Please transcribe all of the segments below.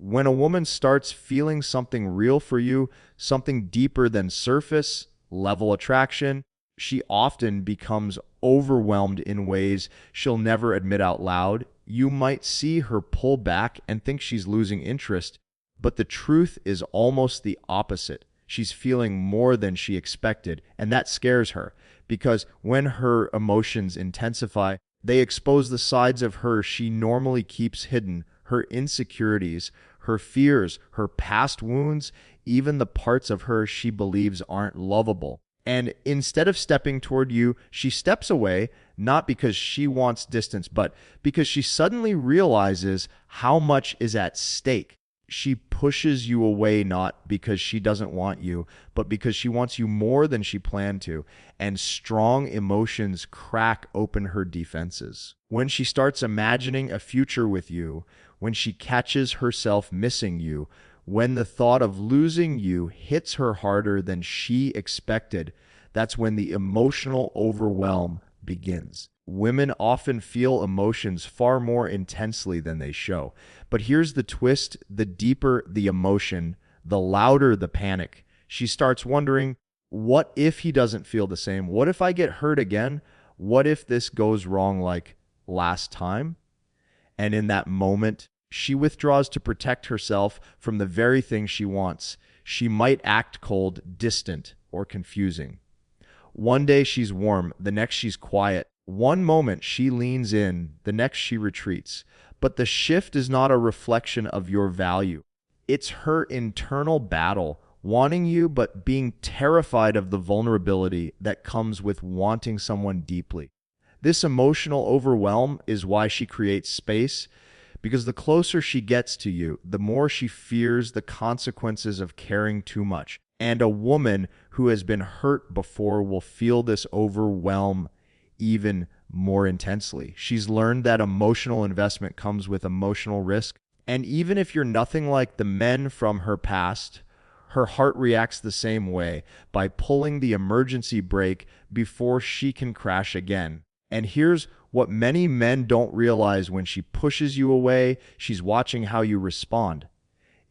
When a woman starts feeling something real for you, something deeper than surface level attraction, she often becomes overwhelmed in ways she'll never admit out loud. You might see her pull back and think she's losing interest, but the truth is almost the opposite. She's feeling more than she expected, and that scares her because when her emotions intensify, they expose the sides of her she normally keeps hidden, her insecurities, her fears, her past wounds, even the parts of her she believes aren't lovable. And instead of stepping toward you, she steps away, not because she wants distance, but because she suddenly realizes how much is at stake. She pushes you away not because she doesn't want you, but because she wants you more than she planned to. And strong emotions crack open her defenses. When she starts imagining a future with you, when she catches herself missing you, when the thought of losing you hits her harder than she expected, that's when the emotional overwhelm begins. Women often feel emotions far more intensely than they show. But here's the twist: the deeper the emotion, the louder the panic. She starts wondering, what if he doesn't feel the same? What if I get hurt again? What if this goes wrong like last time? And in that moment, she withdraws to protect herself from the very thing she wants. She might act cold, distant, or confusing. One day she's warm, the next she's quiet. One moment she leans in, the next she retreats. But the shift is not a reflection of your value. It's her internal battle, wanting you but being terrified of the vulnerability that comes with wanting someone deeply. This emotional overwhelm is why she creates space, because the closer she gets to you, the more she fears the consequences of caring too much. And a woman who has been hurt before will feel this overwhelm even more intensely. She's learned that emotional investment comes with emotional risk. And even if you're nothing like the men from her past, her heart reacts the same way, by pulling the emergency brake before she can crash again. And here's what many men don't realize: when she pushes you away, she's watching how you respond.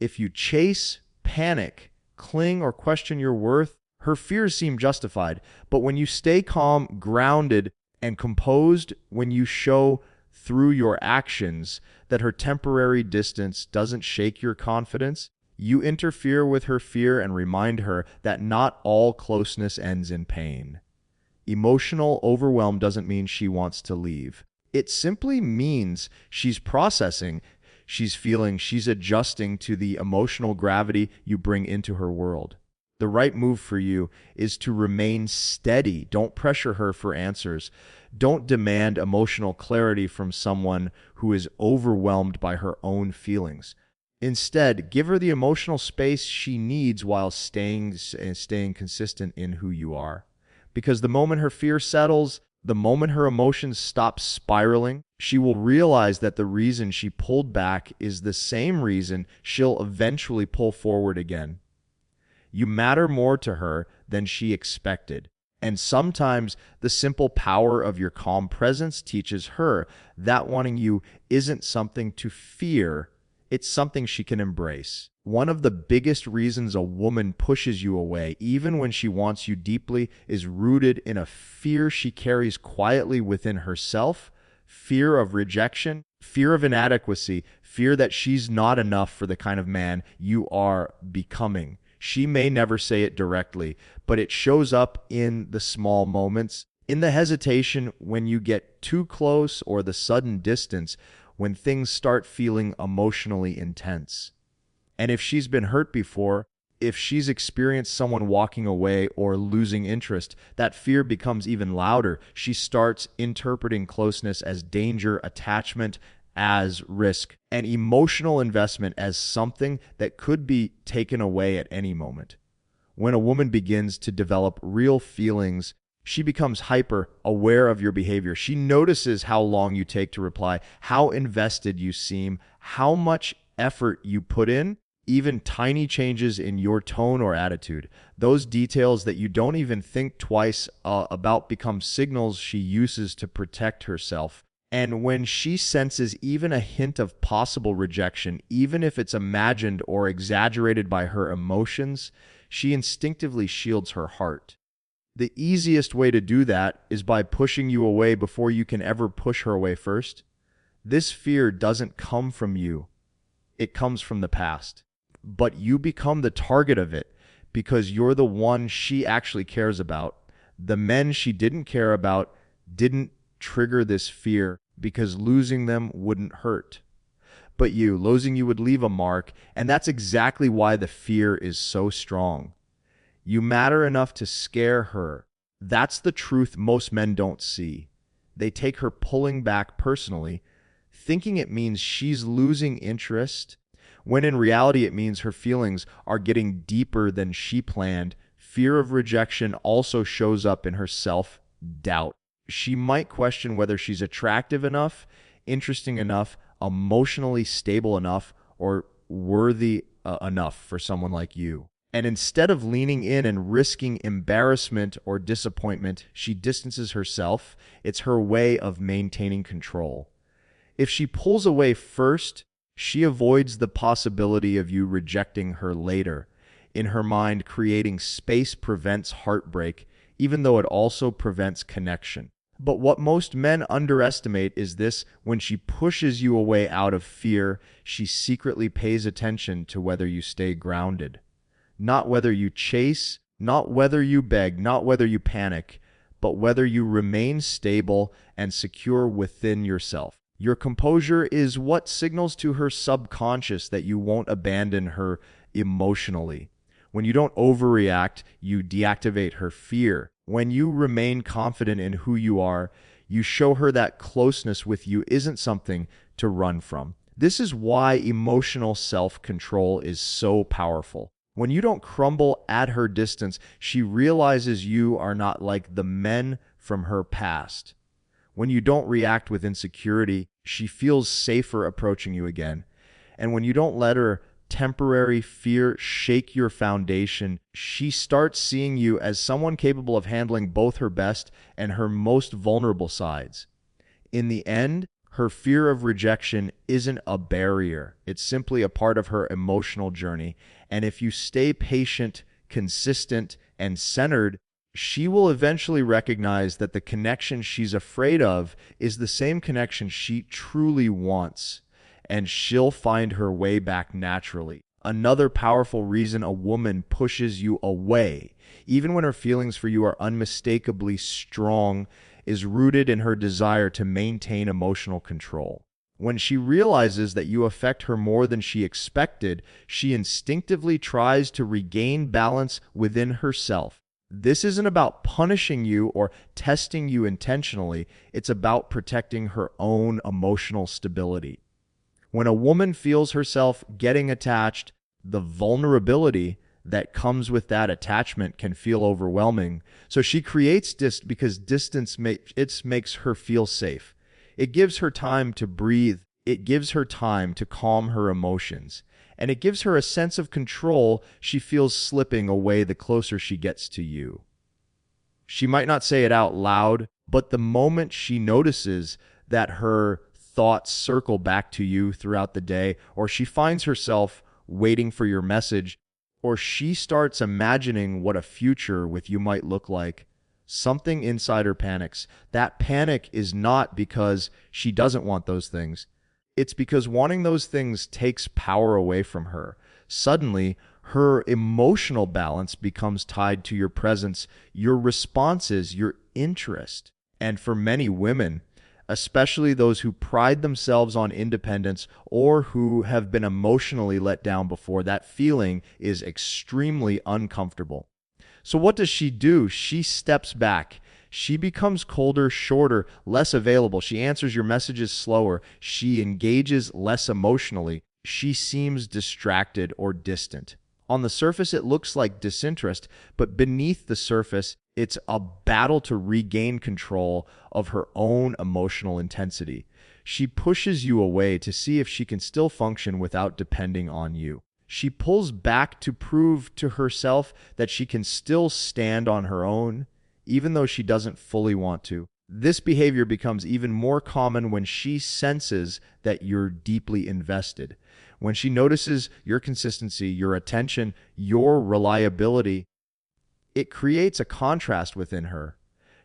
If you chase, panic, cling, or question your worth, her fears seem justified. But when you stay calm, grounded, and composed, when you show through your actions that her temporary distance doesn't shake your confidence, you interfere with her fear and remind her that not all closeness ends in pain. Emotional overwhelm doesn't mean she wants to leave. It simply means she's processing, she's feeling, she's adjusting to the emotional gravity you bring into her world. The right move for you is to remain steady. Don't pressure her for answers. Don't demand emotional clarity from someone who is overwhelmed by her own feelings. Instead, give her the emotional space she needs while staying consistent in who you are. Because the moment her fear settles, the moment her emotions stop spiraling, she will realize that the reason she pulled back is the same reason she'll eventually pull forward again. You matter more to her than she expected. And sometimes the simple power of your calm presence teaches her that wanting you isn't something to fear, it's something she can embrace. One of the biggest reasons a woman pushes you away, even when she wants you deeply, is rooted in a fear she carries quietly within herself: fear of rejection, fear of inadequacy, fear that she's not enough for the kind of man you are becoming. She may never say it directly, but it shows up in the small moments, in the hesitation when you get too close, or the sudden distance when things start feeling emotionally intense. And if she's been hurt before, if she's experienced someone walking away or losing interest, that fear becomes even louder. She starts interpreting closeness as danger, attachment as risk, and emotional investment as something that could be taken away at any moment. When a woman begins to develop real feelings, she becomes hyper aware of your behavior. She notices how long you take to reply, how invested you seem, how much effort you put in, even tiny changes in your tone or attitude. Those details that you don't even think twice about become signals she uses to protect herself. And when she senses even a hint of possible rejection, even if it's imagined or exaggerated by her emotions, she instinctively shields her heart. The easiest way to do that is by pushing you away before you can ever push her away first. This fear doesn't come from you. It comes from the past. But you become the target of it because you're the one she actually cares about. The men she didn't care about didn't trigger this fear because losing them wouldn't hurt. But losing you would leave a mark, and that's exactly why the fear is so strong. You matter enough to scare her. That's the truth most men don't see. They take her pulling back personally, thinking it means she's losing interest, when in reality it means her feelings are getting deeper than she planned. Fear of rejection also shows up in her self-doubt. She might question whether she's attractive enough, interesting enough, emotionally stable enough, or worthy enough for someone like you. And instead of leaning in and risking embarrassment or disappointment, she distances herself. It's her way of maintaining control. If she pulls away first, she avoids the possibility of you rejecting her later. In her mind, creating space prevents heartbreak, even though it also prevents connection. But what most men underestimate is this: when she pushes you away out of fear, she secretly pays attention to whether you stay grounded. Not whether you chase, not whether you beg, not whether you panic, but whether you remain stable and secure within yourself. Your composure is what signals to her subconscious that you won't abandon her emotionally. When you don't overreact, you deactivate her fear. When you remain confident in who you are, you show her that closeness with you isn't something to run from. This is why emotional self-control is so powerful. When you don't crumble at her distance, she realizes you are not like the men from her past. When you don't react with insecurity, she feels safer approaching you again. And when you don't let her temporary fear shake your foundation, she starts seeing you as someone capable of handling both her best and her most vulnerable sides. In the end, her fear of rejection isn't a barrier. It's simply a part of her emotional journey. And if you stay patient, consistent, and centered, she will eventually recognize that the connection she's afraid of is the same connection she truly wants, and she'll find her way back naturally. Another powerful reason a woman pushes you away, even when her feelings for you are unmistakably strong, is rooted in her desire to maintain emotional control. When she realizes that you affect her more than she expected, she instinctively tries to regain balance within herself. This isn't about punishing you or testing you intentionally. It's about protecting her own emotional stability. When a woman feels herself getting attached, the vulnerability that comes with that attachment can feel overwhelming. So she creates because distance makes her feel safe. It gives her time to breathe. It gives her time to calm her emotions. And it gives her a sense of control she feels slipping away the closer she gets to you. She might not say it out loud, but the moment she notices that her thoughts circle back to you throughout the day, or she finds herself waiting for your message, or she starts imagining what a future with you might look like, something inside her panics. That panic is not because she doesn't want those things. It's because wanting those things takes power away from her. Suddenly, her emotional balance becomes tied to your presence, your responses, your interest. And for many women, especially those who pride themselves on independence or who have been emotionally let down before, that feeling is extremely uncomfortable. So what does she do? She steps back. She becomes colder, shorter, less available. She answers your messages slower. She engages less emotionally. She seems distracted or distant. On the surface, it looks like disinterest, but beneath the surface, it's a battle to regain control of her own emotional intensity. She pushes you away to see if she can still function without depending on you. She pulls back to prove to herself that she can still stand on her own, even though she doesn't fully want to. This behavior becomes even more common when she senses that you're deeply invested. When she notices your consistency, your attention, your reliability, it creates a contrast within her.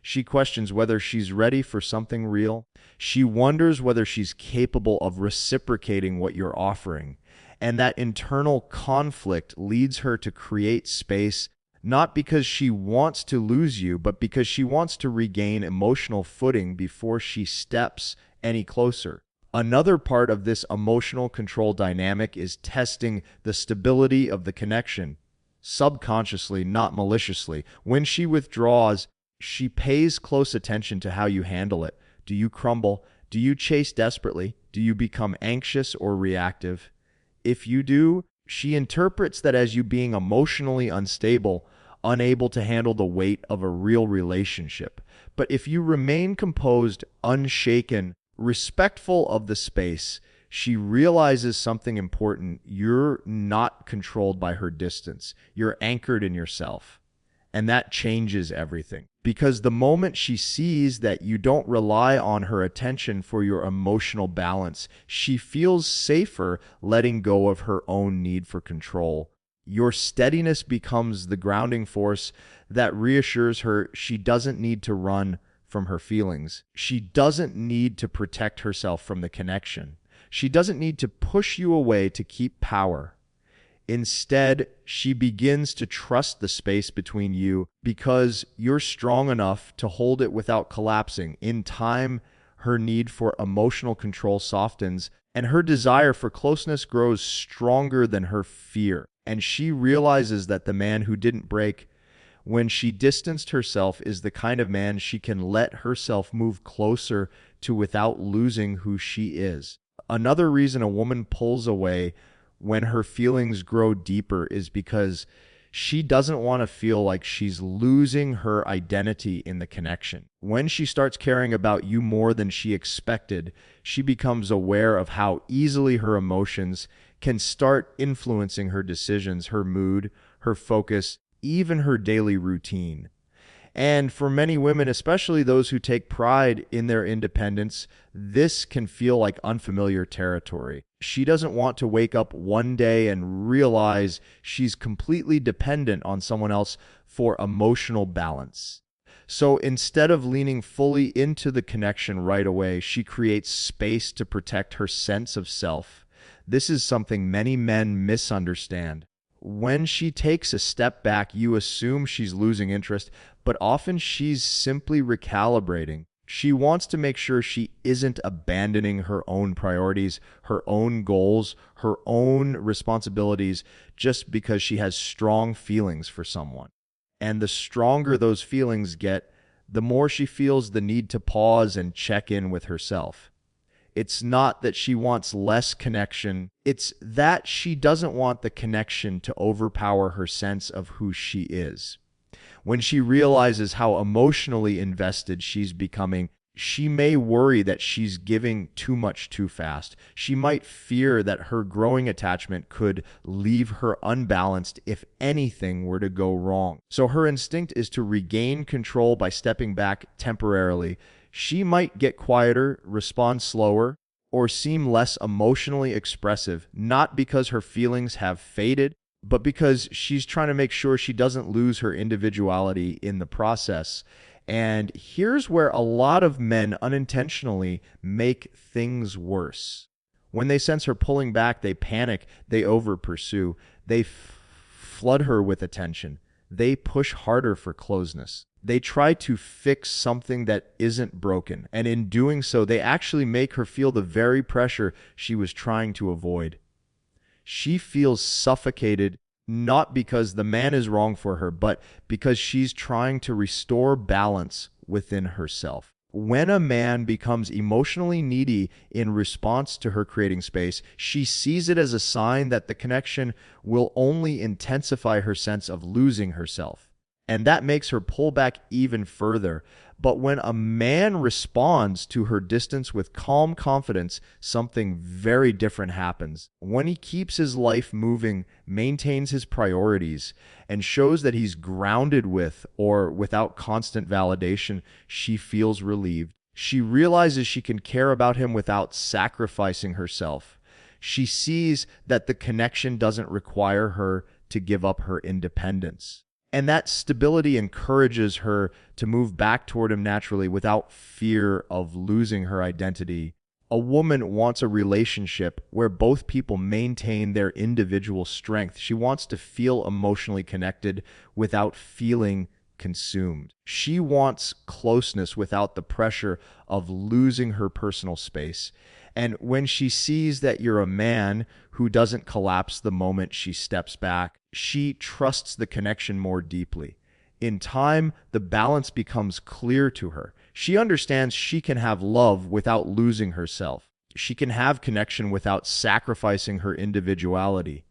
She questions whether she's ready for something real. She wonders whether she's capable of reciprocating what you're offering. And that internal conflict leads her to create space, not because she wants to lose you, but because she wants to regain emotional footing before she steps any closer. Another part of this emotional control dynamic is testing the stability of the connection, subconsciously, not maliciously. When she withdraws, she pays close attention to how you handle it. Do you crumble? Do you chase desperately? Do you become anxious or reactive? If you do, she interprets that as you being emotionally unstable, unable to handle the weight of a real relationship. But if you remain composed, unshaken, respectful of the space, she realizes something important. You're not controlled by her distance. You're anchored in yourself. And that changes everything. Because the moment she sees that you don't rely on her attention for your emotional balance, she feels safer letting go of her own need for control. Your steadiness becomes the grounding force that reassures her she doesn't need to run from her feelings. She doesn't need to protect herself from the connection. She doesn't need to push you away to keep power. Instead, she begins to trust the space between you because you're strong enough to hold it without collapsing. In time, her need for emotional control softens, and her desire for closeness grows stronger than her fear. And she realizes that the man who didn't break when she distanced herself is the kind of man she can let herself move closer to without losing who she is. Another reason a woman pulls away when her feelings grow deeper is because she doesn't want to feel like she's losing her identity in the connection. When she starts caring about you more than she expected, she becomes aware of how easily her emotions can start influencing her decisions, her mood, her focus, even her daily routine. And for many women, especially those who take pride in their independence, this can feel like unfamiliar territory. She doesn't want to wake up one day and realize she's completely dependent on someone else for emotional balance. So instead of leaning fully into the connection right away, she creates space to protect her sense of self. This is something many men misunderstand. When she takes a step back, you assume she's losing interest, but often she's simply recalibrating. She wants to make sure she isn't abandoning her own priorities, her own goals, her own responsibilities just because she has strong feelings for someone. And the stronger those feelings get, the more she feels the need to pause and check in with herself. It's not that she wants less connection. It's that she doesn't want the connection to overpower her sense of who she is. When she realizes how emotionally invested she's becoming, she may worry that she's giving too much too fast. She might fear that her growing attachment could leave her unbalanced if anything were to go wrong. So her instinct is to regain control by stepping back temporarily. She might get quieter, respond slower, or seem less emotionally expressive, not because her feelings have faded, but because she's trying to make sure she doesn't lose her individuality in the process. And here's where a lot of men unintentionally make things worse. When they sense her pulling back, they panic, they over-pursue, they flood her with attention, they push harder for closeness. They try to fix something that isn't broken, and in doing so, they actually make her feel the very pressure she was trying to avoid. She feels suffocated, not because the man is wrong for her, but because she's trying to restore balance within herself. When a man becomes emotionally needy in response to her creating space, she sees it as a sign that the connection will only intensify her sense of losing herself. And that makes her pull back even further. But when a man responds to her distance with calm confidence, something very different happens. When he keeps his life moving, maintains his priorities, and shows that he's grounded with or without constant validation, she feels relieved. She realizes she can care about him without sacrificing herself. She sees that the connection doesn't require her to give up her independence. And that stability encourages her to move back toward him naturally without fear of losing her identity. A woman wants a relationship where both people maintain their individual strength. She wants to feel emotionally connected without feeling consumed. She wants closeness without the pressure of losing her personal space. And when she sees that you're a man who doesn't collapse the moment she steps back, she trusts the connection more deeply. In time, the balance becomes clear to her. She understands she can have love without losing herself. She can have connection without sacrificing her individuality.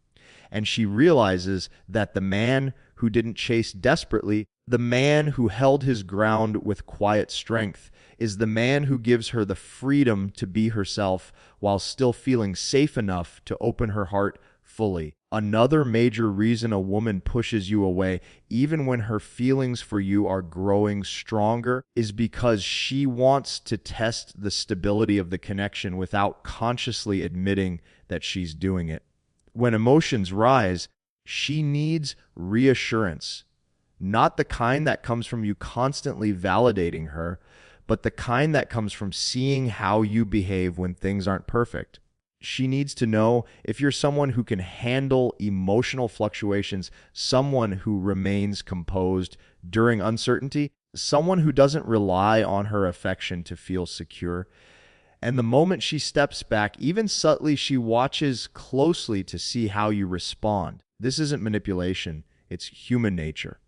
And she realizes that the man who didn't chase desperately, the man who held his ground with quiet strength, is the man who gives her the freedom to be herself while still feeling safe enough to open her heart fully. Another major reason a woman pushes you away, even when her feelings for you are growing stronger, is because she wants to test the stability of the connection without consciously admitting that she's doing it. When emotions rise, she needs reassurance, not the kind that comes from you constantly validating her, but the kind that comes from seeing how you behave when things aren't perfect. She needs to know if you're someone who can handle emotional fluctuations, someone who remains composed during uncertainty, someone who doesn't rely on her affection to feel secure. And the moment she steps back, even subtly, she watches closely to see how you respond. This isn't manipulation, it's human nature.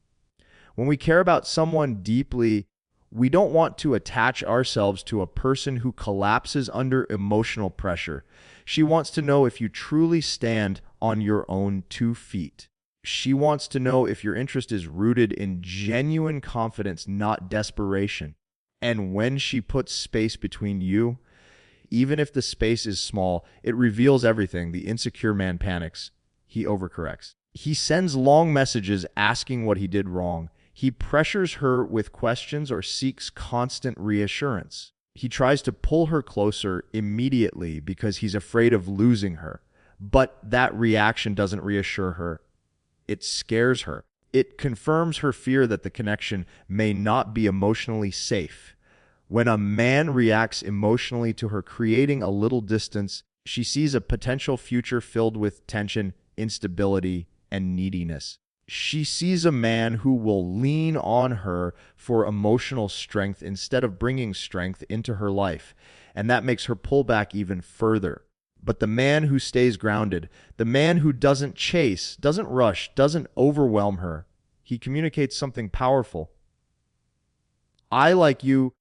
When we care about someone deeply, we don't want to attach ourselves to a person who collapses under emotional pressure. She wants to know if you truly stand on your own 2 feet. She wants to know if your interest is rooted in genuine confidence, not desperation. And when she puts space between you, even if the space is small, it reveals everything. The insecure man panics. He overcorrects. He sends long messages asking what he did wrong. He pressures her with questions or seeks constant reassurance. He tries to pull her closer immediately because he's afraid of losing her. But that reaction doesn't reassure her. It scares her. It confirms her fear that the connection may not be emotionally safe. When a man reacts emotionally to her creating a little distance, she sees a potential future filled with tension, instability, and neediness. She sees a man who will lean on her for emotional strength instead of bringing strength into her life, and that makes her pull back even further. But the man who stays grounded, the man who doesn't chase, doesn't rush, doesn't overwhelm her, he communicates something powerful. I like you,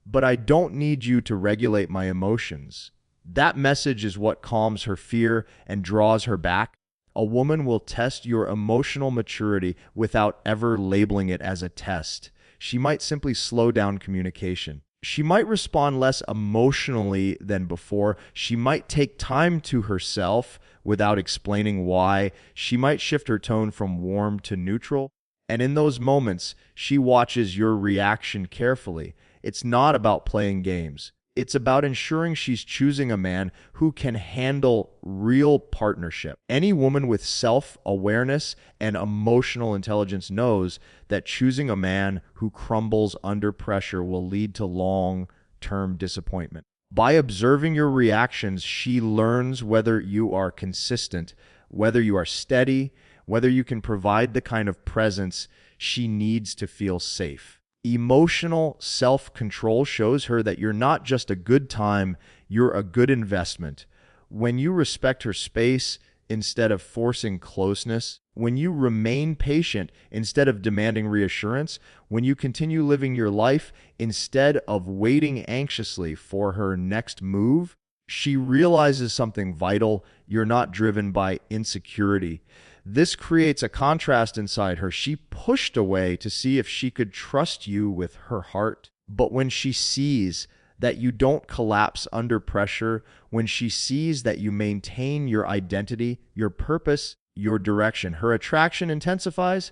but I don't need you to regulate my emotions. That message is what calms her fear and draws her back. A woman will test your emotional maturity without ever labeling it as a test. She might simply slow down communication. She might respond less emotionally than before. She might take time to herself without explaining why. She might shift her tone from warm to neutral. And in those moments, she watches your reaction carefully. It's not about playing games. It's about ensuring she's choosing a man who can handle real partnership. Any woman with self-awareness and emotional intelligence knows that choosing a man who crumbles under pressure will lead to long-term disappointment. By observing your reactions, she learns whether you are consistent, whether you are steady, whether you can provide the kind of presence she needs to feel safe. Emotional self-control shows her that you're not just a good time, you're a good investment. When you respect her space instead of forcing closeness, when you remain patient instead of demanding reassurance, when you continue living your life instead of waiting anxiously for her next move, she realizes something vital. You're not driven by insecurity. This creates a contrast inside her. She pushed away to see if she could trust you with her heart. But when she sees that you don't collapse under pressure, when she sees that you maintain your identity, your purpose, your direction, her attraction intensifies.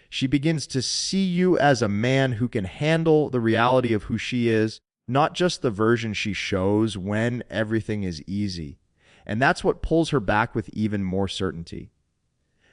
She begins to see you as a man who can handle the reality of who she is, not just the version she shows when everything is easy. And that's what pulls her back with even more certainty.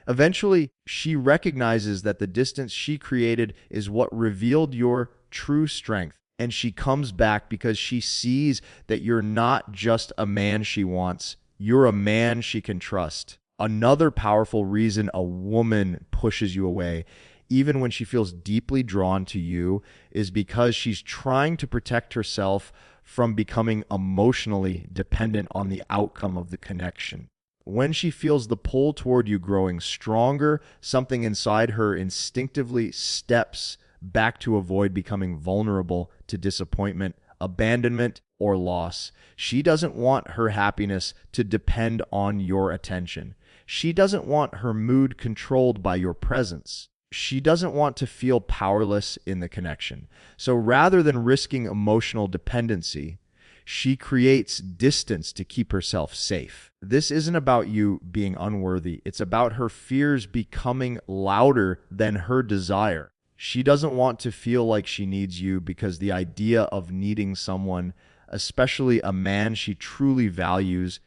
Eventually, she recognizes that the distance she created is what revealed your true strength. And she comes back because she sees that you're not just a man she wants, you're a man she can trust. Another powerful reason a woman pushes you away, even when she feels deeply drawn to you, is because she's trying to protect herself from becoming emotionally dependent on the outcome of the connection. When she feels the pull toward you growing stronger, something inside her instinctively steps back to avoid becoming vulnerable to disappointment, abandonment, or loss. She doesn't want her happiness to depend on your attention. She doesn't want her mood controlled by your presence. She doesn't want to feel powerless in the connection. So rather than risking emotional dependency, she creates distance to keep herself safe. This isn't about you being unworthy. It's about her fears becoming louder than her desire. She doesn't want to feel like she needs you because the idea of needing someone, especially a man she truly values,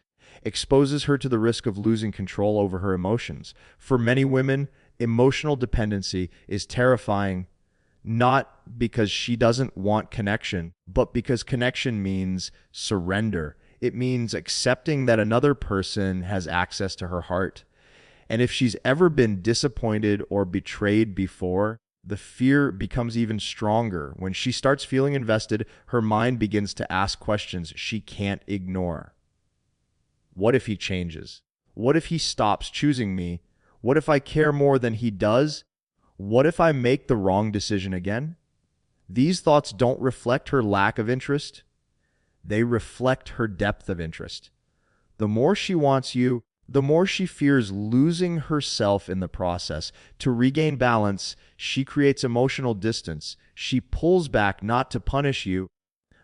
exposes her to the risk of losing control over her emotions. For many women, emotional dependency is terrifying, not because she doesn't want connection, but because connection means surrender. It means accepting that another person has access to her heart. And if she's ever been disappointed or betrayed before, the fear becomes even stronger. When she starts feeling invested, her mind begins to ask questions she can't ignore. What if he changes? What if he stops choosing me? What if I care more than he does? What if I make the wrong decision again? These thoughts don't reflect her lack of interest. They reflect her depth of interest. The more she wants you, the more she fears losing herself in the process. To regain balance, she creates emotional distance. She pulls back not to punish you,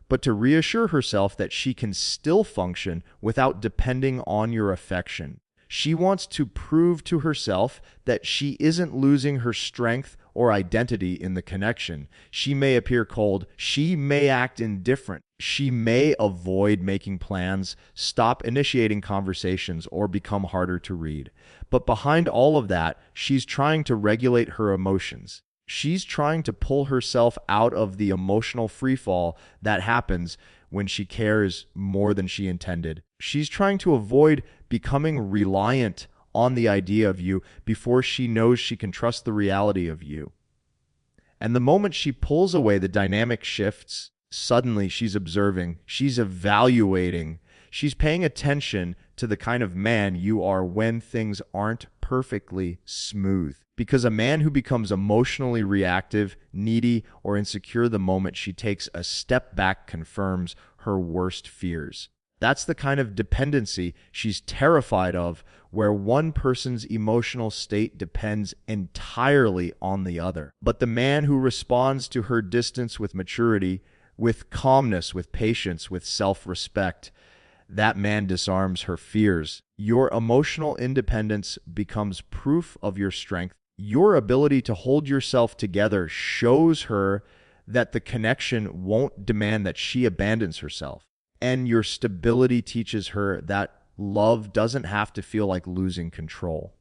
but to reassure herself that she can still function without depending on your affection. She wants to prove to herself that she isn't losing her strength or identity in the connection. She may appear cold. She may act indifferent. She may avoid making plans, stop initiating conversations, or become harder to read. But behind all of that, she's trying to regulate her emotions. She's trying to pull herself out of the emotional freefall that happens when she cares more than she intended. She's trying to avoid becoming reliant on the idea of you before she knows she can trust the reality of you. And the moment she pulls away, the dynamic shifts. Suddenly, she's observing, she's evaluating, she's paying attention to the kind of man you are when things aren't perfectly smooth. Because a man who becomes emotionally reactive, needy, or insecure the moment she takes a step back confirms her worst fears. That's the kind of dependency she's terrified of, where one person's emotional state depends entirely on the other. But the man who responds to her distance with maturity, with calmness, with patience, with self-respect, that man disarms her fears. Your emotional independence becomes proof of your strength. Your ability to hold yourself together shows her that the connection won't demand that she abandons herself. And your stability teaches her that love doesn't have to feel like losing control.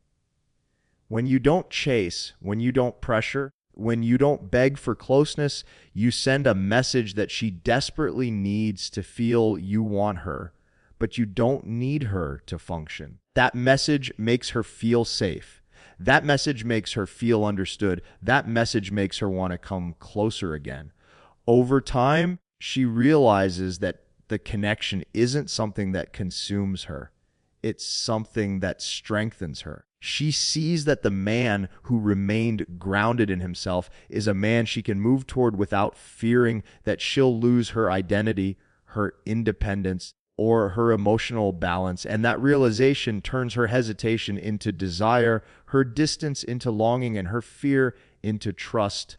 When you don't chase, when you don't pressure, when you don't beg for closeness, you send a message that she desperately needs to feel you want her, but you don't need her to function. That message makes her feel safe. That message makes her feel understood. That message makes her want to come closer again. Over time, she realizes that the connection isn't something that consumes her. It's something that strengthens her. She sees that the man who remained grounded in himself is a man she can move toward without fearing that she'll lose her identity, her independence, or her emotional balance. And that realization turns her hesitation into desire, her distance into longing, and her fear into trust.